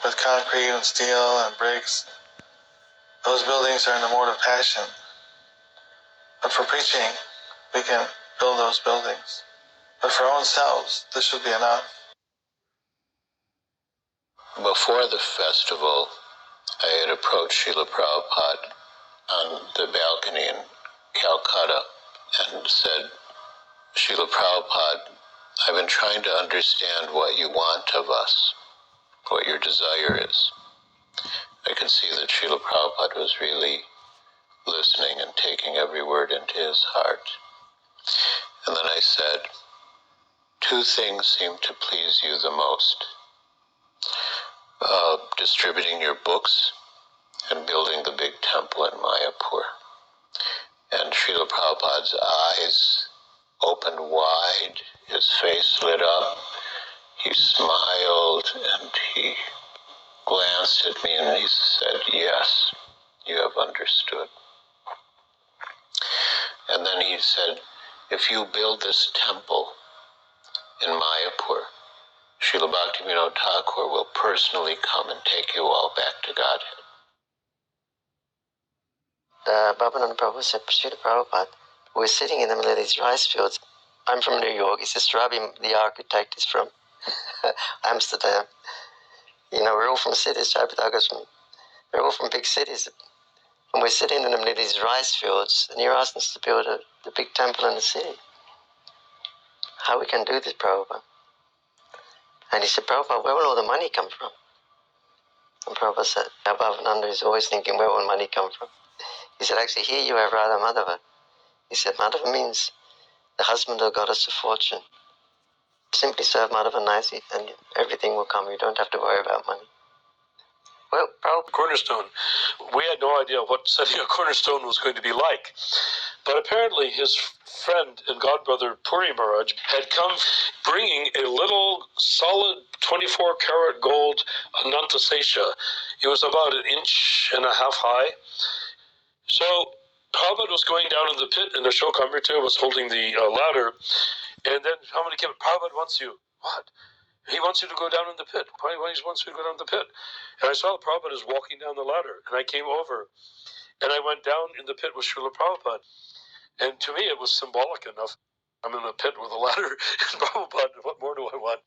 with concrete and steel and bricks. Those buildings are in the mode of passion. But for preaching, we can build those buildings. But for our own selves, this should be enough. Before the festival, I had approached Srila Prabhupada on the balcony in Calcutta and said, Srila Prabhupada, I've been trying to understand what you want of us, what your desire is. I could see that Srila Prabhupada was really listening and taking every word into his heart. And then I said, two things seem to please you the most. Distributing your books and building the big temple in Mayapur. And Srila Prabhupada's eyes opened wide, his face lit up, he smiled, and he glanced at me and he said, yes, you have understood. And then he said, if you build this temple in Mayapur, Srila Bhaktivinoda Thakur will personally come and take you all back to Godhead. Bhavananda Prabhu said, Srila Prabhupada, we're sitting in the middle of these rice fields. I'm from New York. He says, Ravi, the architect, is from Amsterdam. You know, we're all from cities. We're all from big cities. And we're sitting in the middle of these rice fields, and you're asking us to build the big temple in the city. How we can do this, Prabhupada? And he said, Prabhupada, where will all the money come from? And Prabhupada said, Bhavananda is always thinking, where will money come from? He said, actually, here you have Radha Madhava. He said, Madhava means the husband or goddess of fortune. Simply serve Madhava nicely and everything will come. You don't have to worry about money. Well, Prabhupada... Cornerstone. We had no idea what setting a cornerstone was going to be like. But apparently his friend and godbrother Puri Maharaj had come bringing a little solid 24-karat gold Anantasesha. It was about 1.5 inches high. So Prabhupada was going down in the pit, and Ashoka Amrita was holding the ladder. And then somebody came, Prabhupada wants you. What? He wants you to go down in the pit. Why he wants you to go down in the pit? And I saw the Prabhupada is walking down the ladder, and I came over, and I went down in the pit with Srila Prabhupada. And to me, it was symbolic enough. I'm in a pit with a ladder, and Prabhupada, what more do I want?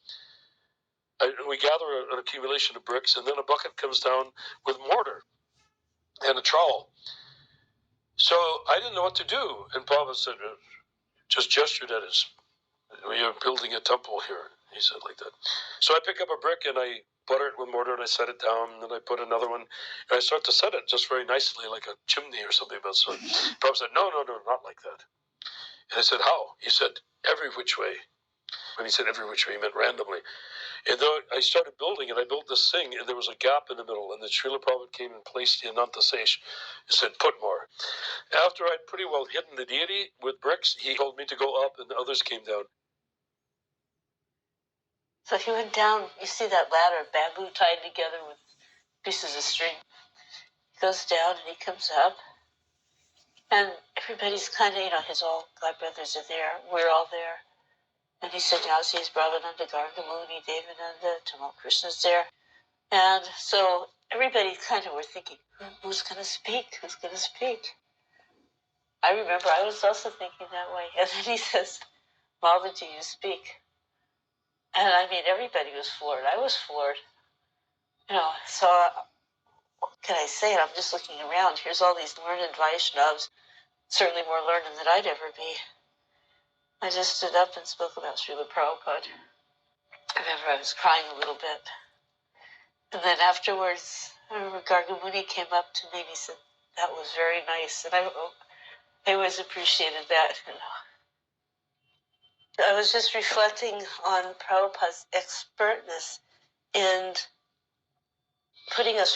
We gather an accumulation of bricks, and then a bucket comes down with mortar and a trowel. So I didn't know what to do. And Prabhupada said, just gestured at us. We are building a temple here, he said like that. So I pick up a brick and I butter it with mortar and I set it down, and then I put another one, and I start to set it just very nicely like a chimney or something. But so Prabhupada said, no, not like that. And I said, how? He said, every which way. When he said every which way, he meant randomly. And though I started building, and I built this thing, and there was a gap in the middle, and the Srila Prabhupada came and placed the Anantasesh and said, put more. After I'd pretty well hidden the deity with bricks, he told me to go up, and the others came down. So he went down, you see that ladder of bamboo tied together with pieces of string. He goes down and he comes up, and everybody's kind of, his all godbrothers are there. We're all there. And he said, now sees Brahmananda, Gargamuni, Devananda, Tamal Krishna's there. And so everybody kind of were thinking, who's going to speak? Who's going to speak? I remember I was also thinking that way. And then he says, Malvaji, you speak. And I mean, everybody was floored. I was floored. So what can I say? I'm just looking around. Here's all these learned Vaishnavas, certainly more learned than I'd ever be. I just stood up and spoke about Srila Prabhupada. I remember I was crying a little bit. And then afterwards, I remember Gargamuni came up to me and he said, that was very nice. And I always appreciated that. I was just reflecting on Prabhupada's expertness in putting us